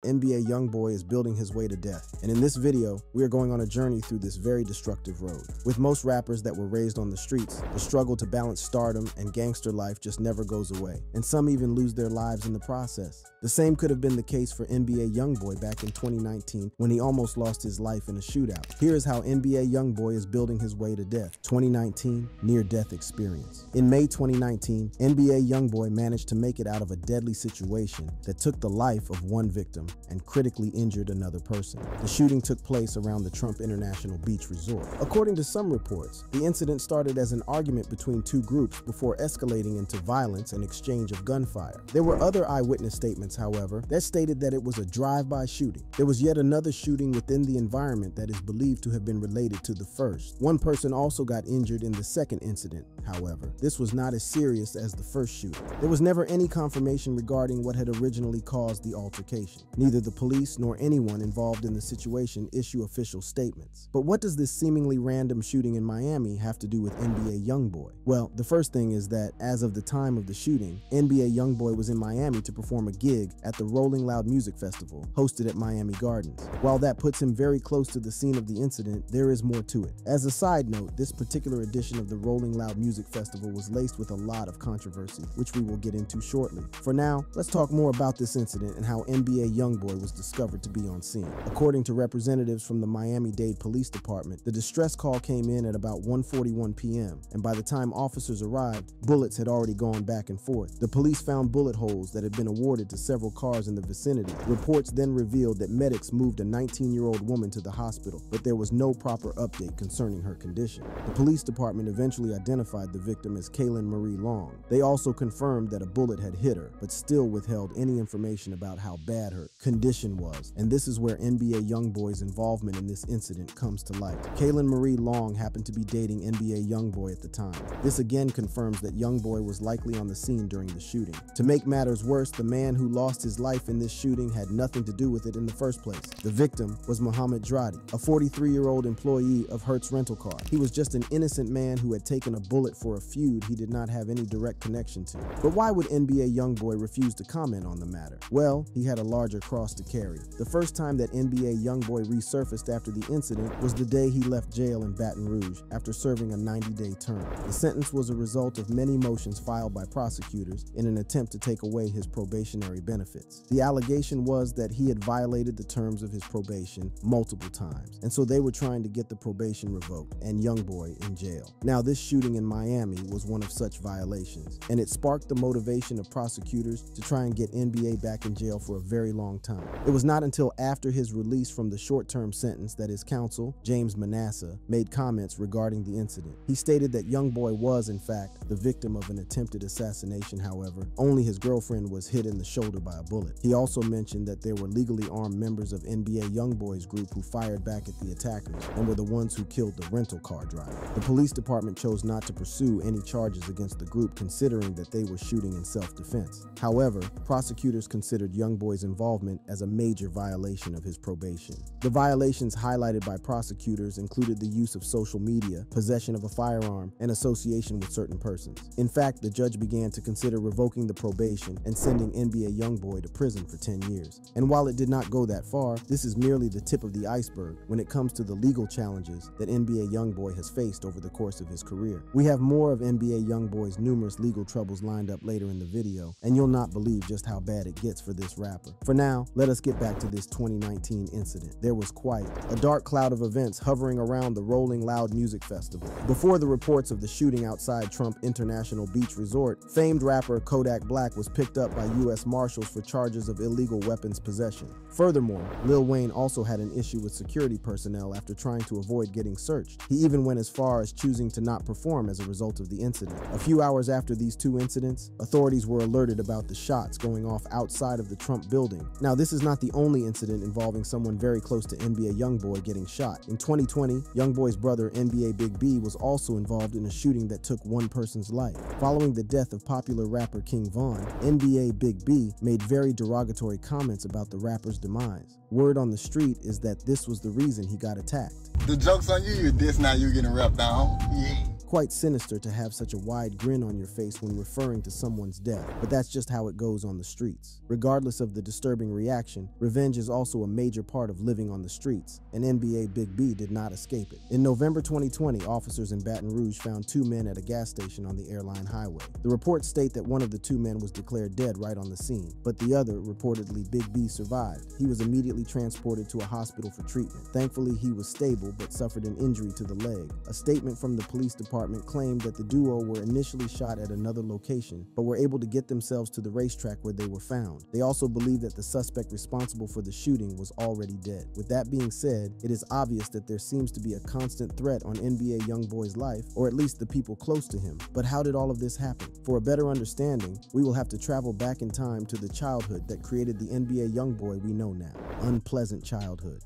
NBA Youngboy is building his way to death, and in this video, we are going on a journey through this very destructive road. With most rappers that were raised on the streets, the struggle to balance stardom and gangster life just never goes away, and some even lose their lives in the process. The same could have been the case for NBA Youngboy back in 2019 when he almost lost his life in a shootout. Here is how NBA Youngboy is building his way to death. 2019 near-death experience. In May 2019, NBA Youngboy managed to make it out of a deadly situation that took the life of one victim and critically injured another person. The shooting took place around the Trump International Beach Resort. According to some reports, the incident started as an argument between two groups before escalating into violence and exchange of gunfire. There were other eyewitness statements, however, that stated that it was a drive-by shooting. There was yet another shooting within the environment that is believed to have been related to the first. One person also got injured in the second incident, however. This was not as serious as the first shooting. There was never any confirmation regarding what had originally caused the altercation. Neither the police nor anyone involved in the situation issue official statements. But what does this seemingly random shooting in Miami have to do with NBA Youngboy? Well, the first thing is that as of the time of the shooting, NBA Youngboy was in Miami to perform a gig at the Rolling Loud Music Festival, hosted at Miami Gardens. While that puts him very close to the scene of the incident, there is more to it. As a side note, this particular edition of the Rolling Loud Music Festival was laced with a lot of controversy, which we will get into shortly. For now, let's talk more about this incident and how NBA Youngboy was discovered to be on scene. According to representatives from the Miami-Dade Police Department, the distress call came in at about 1:41 p.m., and by the time officers arrived, bullets had already gone back and forth. The police found bullet holes that had been awarded to several cars in the vicinity. Reports then revealed that medics moved a 19-year-old woman to the hospital, but there was no proper update concerning her condition. The police department eventually identified the victim as Kaylin Marie Long. They also confirmed that a bullet had hit her, but still withheld any information about how bad her condition was, and this is where NBA Youngboy's involvement in this incident comes to light. Kaylin Marie Long happened to be dating NBA Youngboy at the time. This again confirms that Youngboy was likely on the scene during the shooting. To make matters worse, the man who lost his life in this shooting had nothing to do with it in the first place. The victim was Mohammed Dradi, a 43-year-old employee of Hertz Rental Car. He was just an innocent man who had taken a bullet for a feud he did not have any direct connection to. But why would NBA Youngboy refuse to comment on the matter? Well, he had a larger cross to carry. The first time that NBA Youngboy resurfaced after the incident was the day he left jail in Baton Rouge after serving a 90-day term. The sentence was a result of many motions filed by prosecutors in an attempt to take away his probationary benefits. The allegation was that he had violated the terms of his probation multiple times, and so they were trying to get the probation revoked and Youngboy in jail. Now, this shooting in Miami was one of such violations, and it sparked the motivation of prosecutors to try and get NBA back in jail for a very long time. It was not until after his release from the short-term sentence that his counsel, James Manasseh, made comments regarding the incident. He stated that Youngboy was, in fact, the victim of an attempted assassination. However, only his girlfriend was hit in the shoulder by a bullet. He also mentioned that there were legally armed members of NBA Youngboy's group who fired back at the attackers and were the ones who killed the rental car driver. The police department chose not to pursue any charges against the group, considering that they were shooting in self-defense. However, prosecutors considered Youngboy's involvement as a major violation of his probation. The violations highlighted by prosecutors included the use of social media, possession of a firearm, and association with certain persons. In fact, the judge began to consider revoking the probation and sending NBA Youngboy to prison for 10 years. And while it did not go that far, this is merely the tip of the iceberg when it comes to the legal challenges that NBA Youngboy has faced over the course of his career. We have more of NBA Youngboy's numerous legal troubles lined up later in the video, and you'll not believe just how bad it gets for this rapper. For now, let us get back to this 2019 incident. There was quite a dark cloud of events hovering around the Rolling Loud Music Festival. Before the reports of the shooting outside Trump International Beach Resort, famed rapper Kodak Black was picked up by U.S. Marshals for charges of illegal weapons possession. Furthermore, Lil Wayne also had an issue with security personnel after trying to avoid getting searched. He even went as far as choosing to not perform as a result of the incident. A few hours after these two incidents, authorities were alerted about the shots going off outside of the Trump building. Now, this is not the only incident involving someone very close to NBA Youngboy getting shot. In 2020, Youngboy's brother NBA Big B was also involved in a shooting that took one person's life. Following the death of popular rapper King Von, NBA Big B made very derogatory comments about the rapper's demise. Word on the street is that this was the reason he got attacked. The joke's on you, this now you getting wrapped down. Yeah. quite sinister to have such a wide grin on your face when referring to someone's death, but that's just how it goes on the streets. Regardless of the disturbing reaction, revenge is also a major part of living on the streets, and NBA Big B did not escape it. In November 2020, officers in Baton Rouge found two men at a gas station on the Airline Highway. The reports state that one of the two men was declared dead right on the scene, but the other, reportedly Big B, survived. He was immediately transported to a hospital for treatment. Thankfully, he was stable but suffered an injury to the leg. A statement from the police department claimed that the duo were initially shot at another location, but were able to get themselves to the racetrack where they were found. They also believe that the suspect responsible for the shooting was already dead. With that being said, it is obvious that there seems to be a constant threat on NBA Youngboy's life, or at least the people close to him. But how did all of this happen? For a better understanding, we will have to travel back in time to the childhood that created the NBA Youngboy we know now. Unpleasant childhood.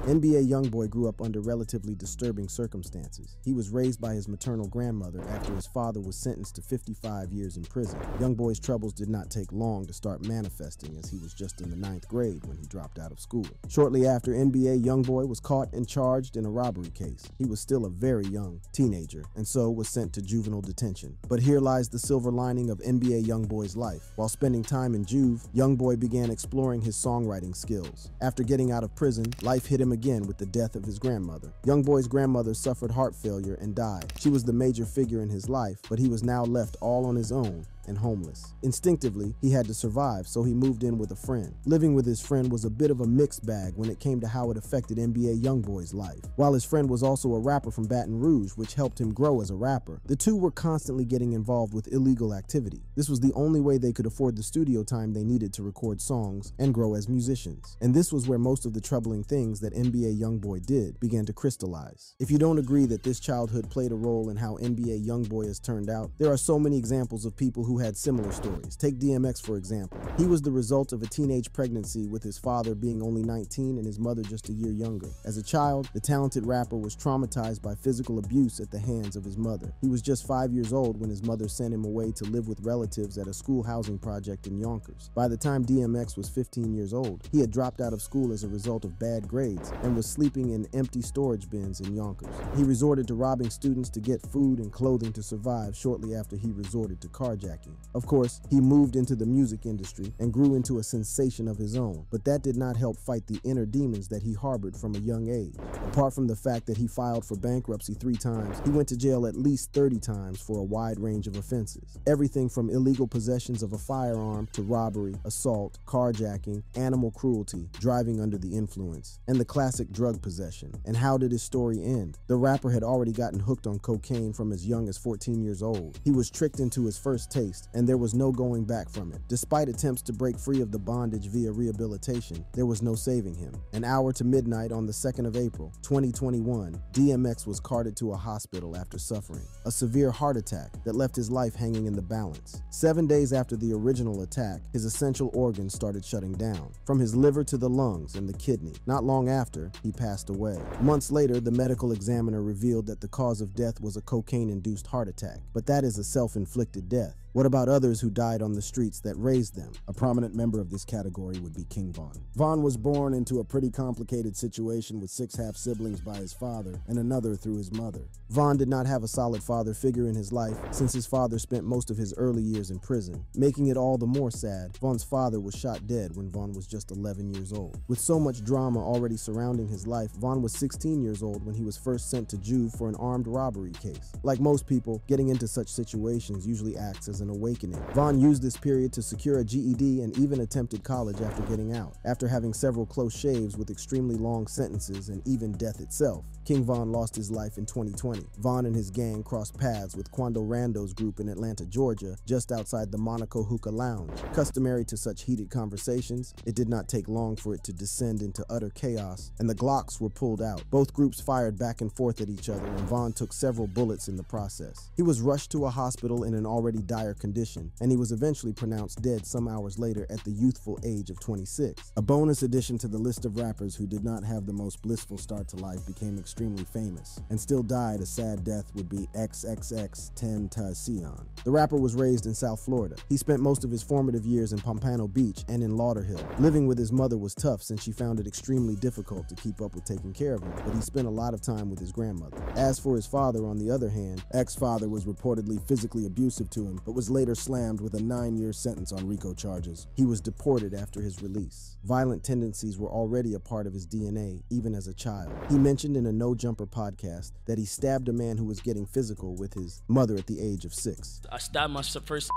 NBA Youngboy grew up under relatively disturbing circumstances. He was raised by his maternal grandmother after his father was sentenced to 55 years in prison. Youngboy's troubles did not take long to start manifesting, as he was just in the 9th grade when he dropped out of school. Shortly after, NBA Youngboy was caught and charged in a robbery case. He was still a very young teenager, and so was sent to juvenile detention. But here lies the silver lining of NBA Youngboy's life. While spending time in Juve, Youngboy began exploring his songwriting skills. After getting out of prison, life hit him again with the death of his grandmother. Youngboy's grandmother suffered heart failure and died. She was the major figure in his life, but he was now left all on his own and homeless. Instinctively, he had to survive, so he moved in with a friend. Living with his friend was a bit of a mixed bag when it came to how it affected NBA Youngboy's life. While his friend was also a rapper from Baton Rouge, which helped him grow as a rapper, the two were constantly getting involved with illegal activity. This was the only way they could afford the studio time they needed to record songs and grow as musicians. And this was where most of the troubling things that NBA Youngboy did began to crystallize. If you don't agree that this childhood played a role in how NBA Youngboy has turned out, there are so many examples of people who had similar stories. Take DMX, for example. He was the result of a teenage pregnancy, with his father being only 19 and his mother just a year younger. As a child, the talented rapper was traumatized by physical abuse at the hands of his mother. He was just 5 years old when his mother sent him away to live with relatives at a school housing project in Yonkers. By the time DMX was 15 years old, he had dropped out of school as a result of bad grades and was sleeping in empty storage bins in Yonkers. He resorted to robbing students to get food and clothing to survive shortly after he resorted to carjacking. Of course, he moved into the music industry and grew into a sensation of his own, but that did not help fight the inner demons that he harbored from a young age. Apart from the fact that he filed for bankruptcy 3 times, he went to jail at least 30 times for a wide range of offenses. Everything from illegal possessions of a firearm to robbery, assault, carjacking, animal cruelty, driving under the influence, and the classic drug possession. And how did his story end? The rapper had already gotten hooked on cocaine from as young as 14 years old. He was tricked into his first taste, and there was no going back from it. Despite attempts to break free of the bondage via rehabilitation, there was no saving him. An hour to midnight on the 2nd of April, 2021, DMX was carted to a hospital after suffering a severe heart attack that left his life hanging in the balance. 7 days after the original attack, his essential organs started shutting down, from his liver to the lungs and the kidney. Not long after, he passed away. Months later, the medical examiner revealed that the cause of death was a cocaine-induced heart attack, but that is a self-inflicted death. What about others who died on the streets that raised them? A prominent member of this category would be King Von. Von was born into a pretty complicated situation with 6 half-siblings by his father and another through his mother. Von did not have a solid father figure in his life, since his father spent most of his early years in prison. Making it all the more sad, Von's father was shot dead when Von was just 11 years old. With so much drama already surrounding his life, Von was 16 years old when he was first sent to Juve for an armed robbery case. Like most people, getting into such situations usually acts as an awakening. Von used this period to secure a GED and even attempted college after getting out. After having several close shaves with extremely long sentences and even death itself, King Von lost his life in 2020. Von and his gang crossed paths with Quando Rando's group in Atlanta, Georgia, just outside the Monaco Hookah Lounge. Customary to such heated conversations, it did not take long for it to descend into utter chaos, and the Glocks were pulled out. Both groups fired back and forth at each other, and Von took several bullets in the process. He was rushed to a hospital in an already dire dire condition, and he was eventually pronounced dead some hours later at the youthful age of 26. A bonus addition to the list of rappers who did not have the most blissful start to life became extremely famous, and still died a sad death would be XXXTentacion. The rapper was raised in South Florida. He spent most of his formative years in Pompano Beach and in Lauderhill. Living with his mother was tough since she found it extremely difficult to keep up with taking care of him, but he spent a lot of time with his grandmother. As for his father, on the other hand, X's father was reportedly physically abusive to him, but was later slammed with a 9-year sentence on RICO charges. He was deported after his release. Violent tendencies were already a part of his DNA, even as a child. He mentioned in a No Jumper podcast that he stabbed a man who was getting physical with his mother at the age of 6. I stabbed my first,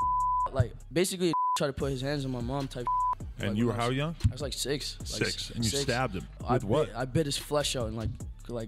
basically tried to put his hands on my mom type. And you were how young? I was like 6. Six. And you stabbed him with what? I bit his flesh out and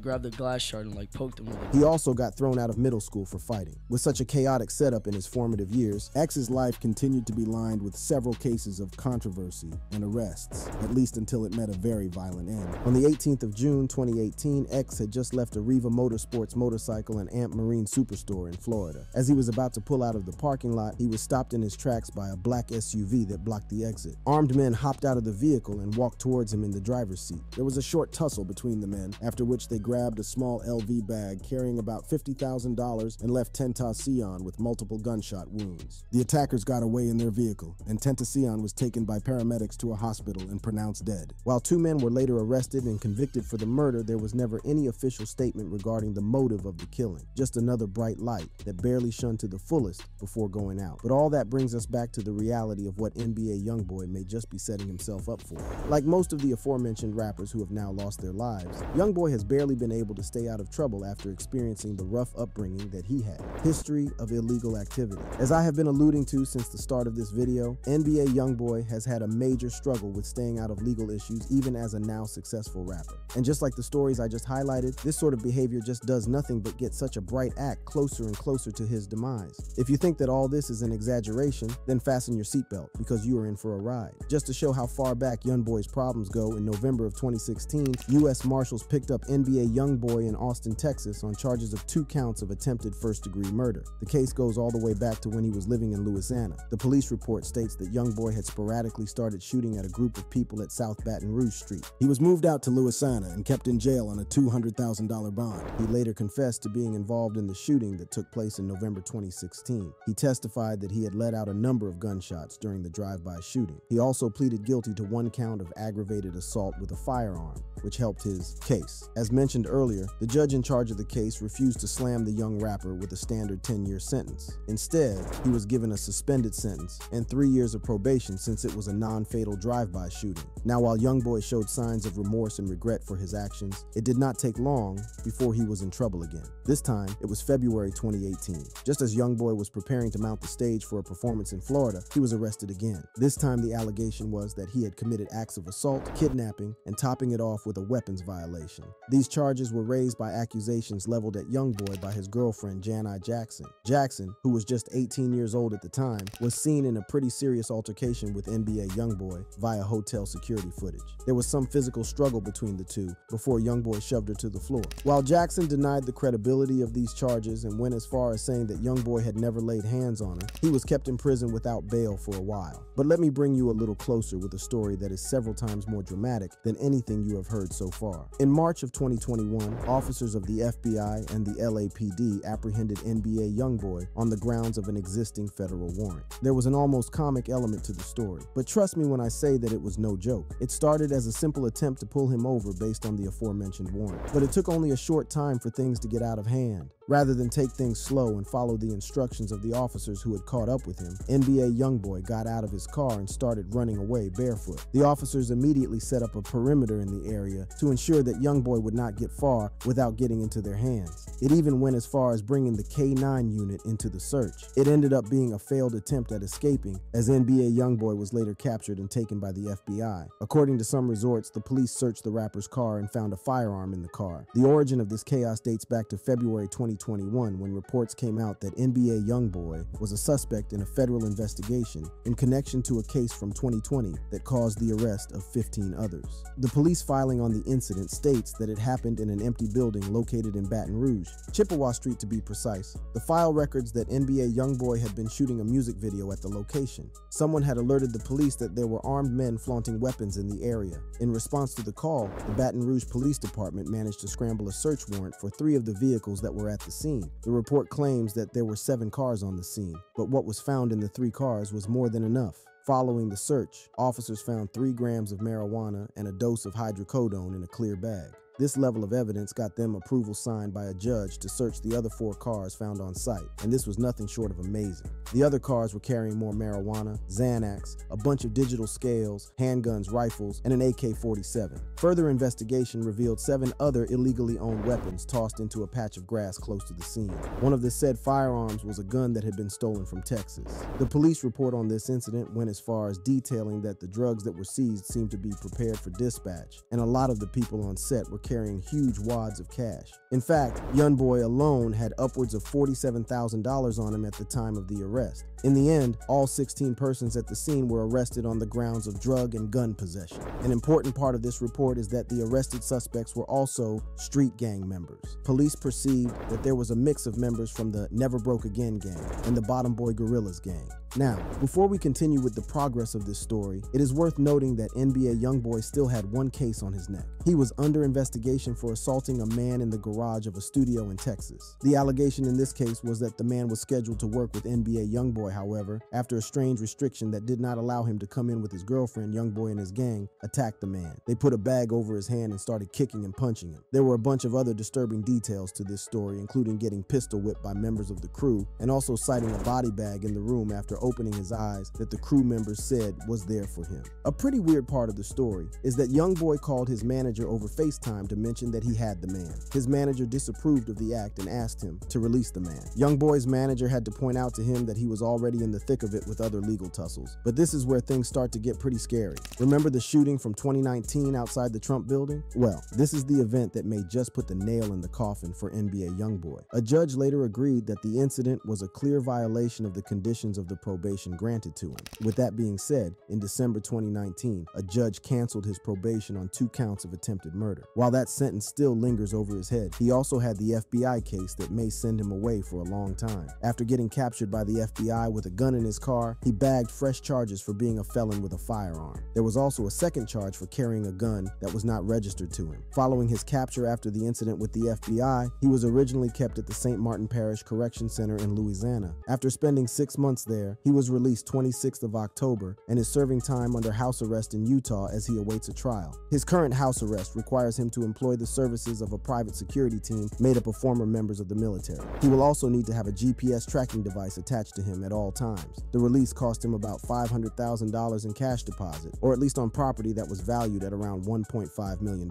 grabbed the glass shard and poked him with it. He also got thrown out of middle school for fighting. With such a chaotic setup in his formative years, X's life continued to be lined with several cases of controversy and arrests, at least until it met a very violent end. On the 18th of June 2018, X had just left a Riva Motorsports motorcycle and Amp Marine Superstore in Florida. As he was about to pull out of the parking lot, he was stopped in his tracks by a black SUV that blocked the exit. Armed men hopped out of the vehicle and walked towards him in the driver's seat. There was a short tussle between the men, after which they grabbed a small LV bag carrying about $50,000 and left Tentacion with multiple gunshot wounds. The attackers got away in their vehicle, and Tentacion was taken by paramedics to a hospital and pronounced dead. While 2 men were later arrested and convicted for the murder, there was never any official statement regarding the motive of the killing, just another bright light that barely shone to the fullest before going out. But all that brings us back to the reality of what NBA Youngboy may just be setting himself up for. Like most of the aforementioned rappers who have now lost their lives, Youngboy has barely been able to stay out of trouble after experiencing the rough upbringing that he had. History of illegal activity. As I have been alluding to since the start of this video, NBA Youngboy has had a major struggle with staying out of legal issues even as a now successful rapper. And just like the stories I just highlighted, this sort of behavior just does nothing but get such a bright act closer and closer to his demise. If you think that all this is an exaggeration, then fasten your seatbelt because you are in for a ride. Just to show how far back Youngboy's problems go, in November of 2016, U.S. Marshals picked up NBA Youngboy in Austin, Texas on charges of 2 counts of attempted first-degree murder. The case goes all the way back to when he was living in Louisiana. The police report states that Youngboy had sporadically started shooting at a group of people at South Baton Rouge Street. He was moved out to Louisiana and kept in jail on a $200,000 bond. He later confessed to being involved in the shooting that took place in November 2016. He testified that he had let out a number of gunshots during the drive-by shooting. He also pleaded guilty to 1 count of aggravated assault with a firearm, which helped his case. As mentioned earlier, the judge in charge of the case refused to slam the young rapper with a standard 10-year sentence. Instead, he was given a suspended sentence and 3 years of probation since it was a non-fatal drive-by shooting. Now, while Youngboy showed signs of remorse and regret for his actions, it did not take long before he was in trouble again. This time, it was February 2018. Just as Youngboy was preparing to mount the stage for a performance in Florida, he was arrested again. This time, the allegation was that he had committed acts of assault, kidnapping, and topping it off with a weapons violation. These charges were raised by accusations leveled at Youngboy by his girlfriend, Janai Jackson. Jackson, who was just 18 years old at the time, was seen in a pretty serious altercation with NBA Youngboy via hotel security footage. There was some physical struggle between the two before Youngboy shoved her to the floor. While Jackson denied the credibility of these charges and went as far as saying that Youngboy had never laid hands on her, he was kept in prison without bail for a while. But let me bring you a little closer with a story that is several times more dramatic than anything you have heard so far. In March of 2021, officers of the FBI and the LAPD apprehended NBA Youngboy on the grounds of an existing federal warrant. There was an almost comic element to the story, but trust me when I say that it was no joke. It started as a simple attempt to pull him over based on the aforementioned warrant, but it took only a short time for things to get out of hand. Rather than take things slow and follow the instructions of the officers who had caught up with him, NBA Youngboy got out of his car and started running away barefoot. The officers immediately set up a perimeter in the area to ensure that Youngboy would not get far without getting into their hands. It even went as far as bringing the K9 unit into the search. It ended up being a failed attempt at escaping, as NBA Youngboy was later captured and taken by the FBI. According to some resorts, the police searched the rapper's car and found a firearm in the car. The origin of this chaos dates back to February 2016, 2021 when reports came out that NBA Youngboy was a suspect in a federal investigation in connection to a case from 2020 that caused the arrest of 15 others. The police filing on the incident states that it happened in an empty building located in Baton Rouge, Chippewa Street to be precise. The file records that NBA Youngboy had been shooting a music video at the location. Someone had alerted the police that there were armed men flaunting weapons in the area. In response to the call, the Baton Rouge Police Department managed to scramble a search warrant for 3 of the vehicles that were at the scene. The report claims that there were 7 cars on the scene, but what was found in the 3 cars was more than enough. Following the search, officers found 3 grams of marijuana and a dose of hydrocodone in a clear bag. This level of evidence got them approval signed by a judge to search the other 4 cars found on site, and this was nothing short of amazing. The other cars were carrying more marijuana, Xanax, a bunch of digital scales, handguns, rifles, and an AK-47. Further investigation revealed 7 other illegally owned weapons tossed into a patch of grass close to the scene. One of the said firearms was a gun that had been stolen from Texas. The police report on this incident went as far as detailing that the drugs that were seized seemed to be prepared for dispatch, and a lot of the people on set were carrying huge wads of cash. In fact, Youngboy alone had upwards of $47,000 on him at the time of the arrest. In the end, all 16 persons at the scene were arrested on the grounds of drug and gun possession. An important part of this report is that the arrested suspects were also street gang members. Police perceived that there was a mix of members from the Never Broke Again gang and the Bottom Boy Gorillas gang. Now, before we continue with the progress of this story, it is worth noting that NBA Youngboy still had 1 case on his neck. He was under investigation for assaulting a man in the garage of a studio in Texas. The allegation in this case was that the man was scheduled to work with NBA Youngboy, however, after a strange restriction that did not allow him to come in with his girlfriend, Youngboy and his gang attacked the man. They put a bag over his hand and started kicking and punching him. There were a bunch of other disturbing details to this story, including getting pistol whipped by members of the crew and also citing a body bag in the room after opening his eyes that the crew members said was there for him. A pretty weird part of the story is that Youngboy called his manager over FaceTime to mention that he had the man. His manager disapproved of the act and asked him to release the man. Youngboy's manager had to point out to him that he was already in the thick of it with other legal tussles. But this is where things start to get pretty scary. Remember the shooting from 2019 outside the Trump building? Well, this is the event that may just put the nail in the coffin for NBA Youngboy. A judge later agreed that the incident was a clear violation of the conditions of the probation granted to him. With that being said, in December 2019, a judge canceled his probation on 2 counts of attempted murder. While that sentence still lingers over his head, he also had the FBI case that may send him away for a long time. After getting captured by the FBI with a gun in his car, he bagged fresh charges for being a felon with a firearm. There was also a second charge for carrying a gun that was not registered to him. Following his capture after the incident with the FBI, he was originally kept at the St. Martin Parish Correction Center in Louisiana. After spending 6 months there, he was released 26th of October and is serving time under house arrest in Utah as he awaits a trial. His current house arrest requires him to employ the services of a private security team made up of former members of the military. He will also need to have a GPS tracking device attached to him at all times. The release cost him about $500,000 in cash deposit, or at least on property that was valued at around $1.5 million.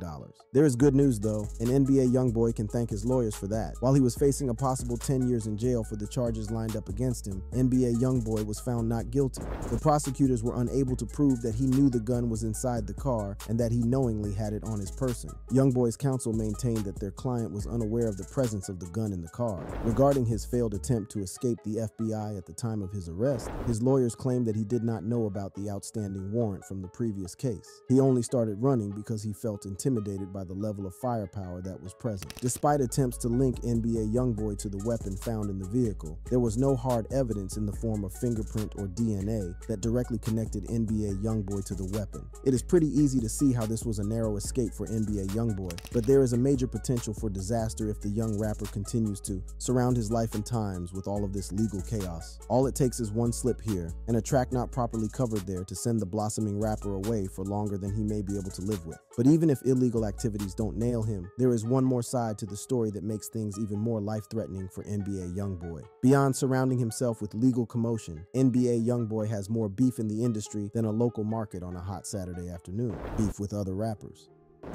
There is good news though, and NBA Youngboy can thank his lawyers for that. While he was facing a possible 10 years in jail for the charges lined up against him, NBA Youngboy was found not guilty. The prosecutors were unable to prove that he knew the gun was inside the car and that he knowingly had it on his person. Youngboy's counsel maintained that their client was unaware of the presence of the gun in the car. Regarding his failed attempt to escape the FBI at the time of his arrest, his lawyers claimed that he did not know about the outstanding warrant from the previous case. He only started running because he felt intimidated by the level of firepower that was present. Despite attempts to link NBA Youngboy to the weapon found in the vehicle, there was no hard evidence in the form of fingerprint or DNA that directly connected NBA Youngboy to the weapon. It is pretty easy to see how this was a narrow escape for NBA Youngboy, but there is a major potential for disaster if the young rapper continues to surround his life and times with all of this legal chaos. All it takes is one slip here, and a track not properly covered there to send the blossoming rapper away for longer than he may be able to live with. But even if illegal activities don't nail him, there is one more side to the story that makes things even more life-threatening for NBA Youngboy. Beyond surrounding himself with legal commotion, NBA Youngboy has more beef in the industry than a local market on a hot Saturday afternoon. Beef with other rappers.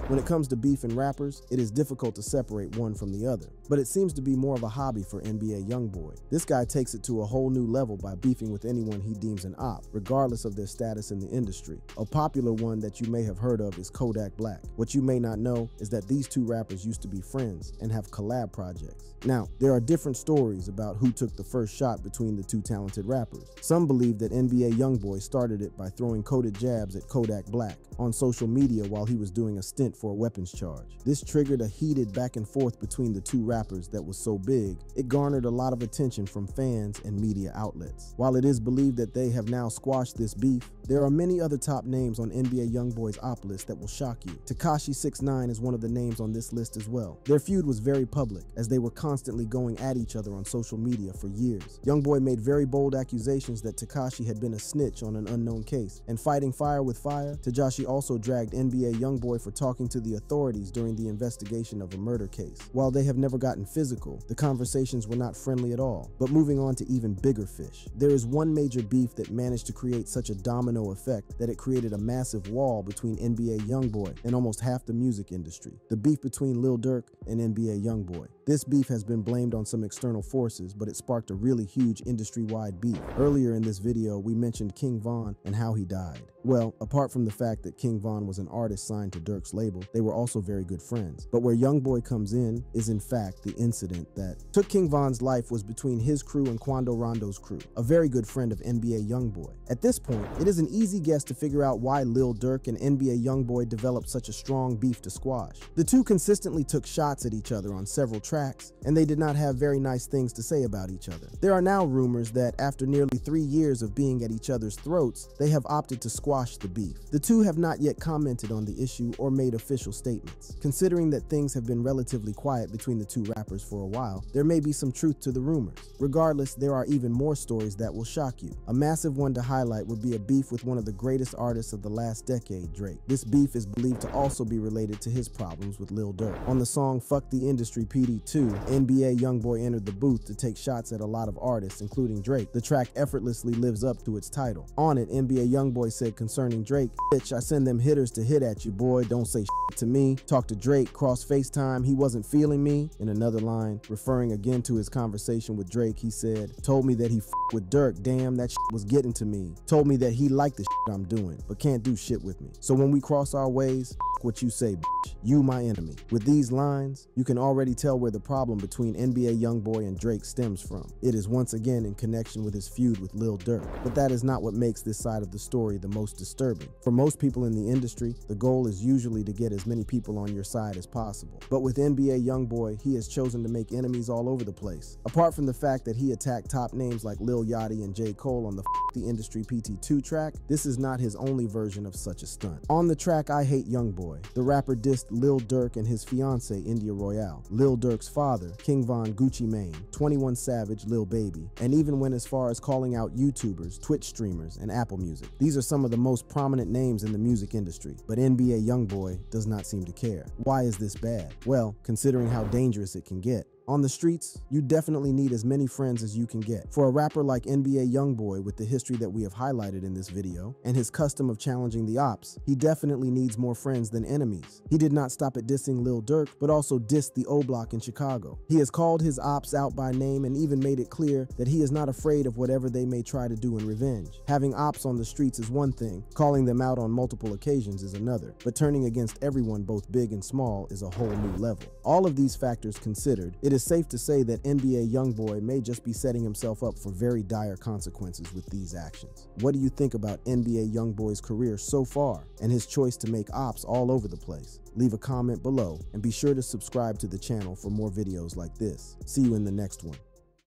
When it comes to beef and rappers, it is difficult to separate one from the other, but it seems to be more of a hobby for NBA Youngboy. This guy takes it to a whole new level by beefing with anyone he deems an op, regardless of their status in the industry. A popular one that you may have heard of is Kodak Black. What you may not know is that these two rappers used to be friends and have collab projects. Now, there are different stories about who took the first shot between the two talented rappers. Some believe that NBA Youngboy started it by throwing coded jabs at Kodak Black on social media while he was doing a stint for a weapons charge. This triggered a heated back and forth between the two rappers that was so big, it garnered a lot of attention from fans and media outlets. While it is believed that they have now squashed this beef, there are many other top names on NBA Youngboy's op list that will shock you. Tekashi 6ix9ine is one of the names on this list as well. Their feud was very public, as they were constantly going at each other on social media for years. Youngboy made very bold accusations that Tekashi had been a snitch on an unknown case, and fighting fire with fire, Tekashi also dragged NBA Youngboy for talking to the authorities during the investigation of a murder case. While they have never gotten physical, the conversations were not friendly at all. But moving on to even bigger fish, there is one major beef that managed to create such a domino effect that it created a massive wall between NBA Youngboy and almost half the music industry. The beef between Lil Durk and NBA Youngboy. This beef has been blamed on some external forces, but it sparked a really huge industry-wide beef. Earlier in this video, we mentioned King Von and how he died. Well, apart from the fact that King Von was an artist signed to Durk's label, they were also very good friends. But where Youngboy comes in is in fact the incident that took King Von's life was between his crew and Quando Rondo's crew, a very good friend of NBA Youngboy. At this point, it is an easy guess to figure out why Lil Durk and NBA Youngboy developed such a strong beef to squash. The two consistently took shots at each other on several tracks, and they did not have very nice things to say about each other. There are now rumors that after nearly 3 years of being at each other's throats, they have opted to squash the beef. The two have not yet commented on the issue or made official statements. Considering that things have been relatively quiet between the two rappers for a while, there may be some truth to the rumors. Regardless, there are even more stories that will shock you. A massive one to highlight would be a beef with one of the greatest artists of the last decade, Drake. This beef is believed to also be related to his problems with Lil Durk. On the song Fuck the Industry PD2, NBA Youngboy entered the booth to take shots at a lot of artists, including Drake. The track effortlessly lives up to its title. On it, NBA Youngboy said concerning Drake, "Bitch, I send them hitters to hit at you, boy. Don't say shit to me. Talk to Drake, cross FaceTime, he wasn't feeling me." In another line, referring again to his conversation with Drake, he said, "Told me that he with Durk, damn, that shit was getting to me. Told me that he liked the shit I'm doing, but can't do shit with me. So when we cross our ways, what you say, bitch. You my enemy." With these lines, you can already tell where the problem between NBA Youngboy and Drake stems from. It is once again in connection with his feud with Lil Durk. But that is not what makes this side of the story the most disturbing. For most people in the industry, the goal is usually to get as many people on your side as possible. But with NBA Youngboy, he has chosen to make enemies all over the place. Apart from the fact that he attacked top names like Lil Yachty and J. Cole on the the Industry PT2 track, this is not his only version of such a stunt. On the track I Hate Youngboy, the rapper dissed Lil Durk and his fiancée India Royale, Lil Durk's father, King Von Gucci Mane, 21 Savage, Lil Baby, and even went as far as calling out YouTubers, Twitch streamers, and Apple Music. These are some of the most prominent names in the music industry, but NBA Youngboy does not seem to care. Why is this bad? Well, considering how dangerous it can get. On the streets, you definitely need as many friends as you can get. For a rapper like NBA Youngboy with the history that we have highlighted in this video, and his custom of challenging the ops, he definitely needs more friends than enemies. He did not stop at dissing Lil Durk, but also dissed the O Block in Chicago. He has called his ops out by name and even made it clear that he is not afraid of whatever they may try to do in revenge. Having ops on the streets is one thing, calling them out on multiple occasions is another, but turning against everyone both big and small is a whole new level. All of these factors considered, it is safe to say that NBA Youngboy may just be setting himself up for very dire consequences with these actions. What do you think about NBA Youngboy's career so far and his choice to make ops all over the place? Leave a comment below and be sure to subscribe to the channel for more videos like this. See you in the next one.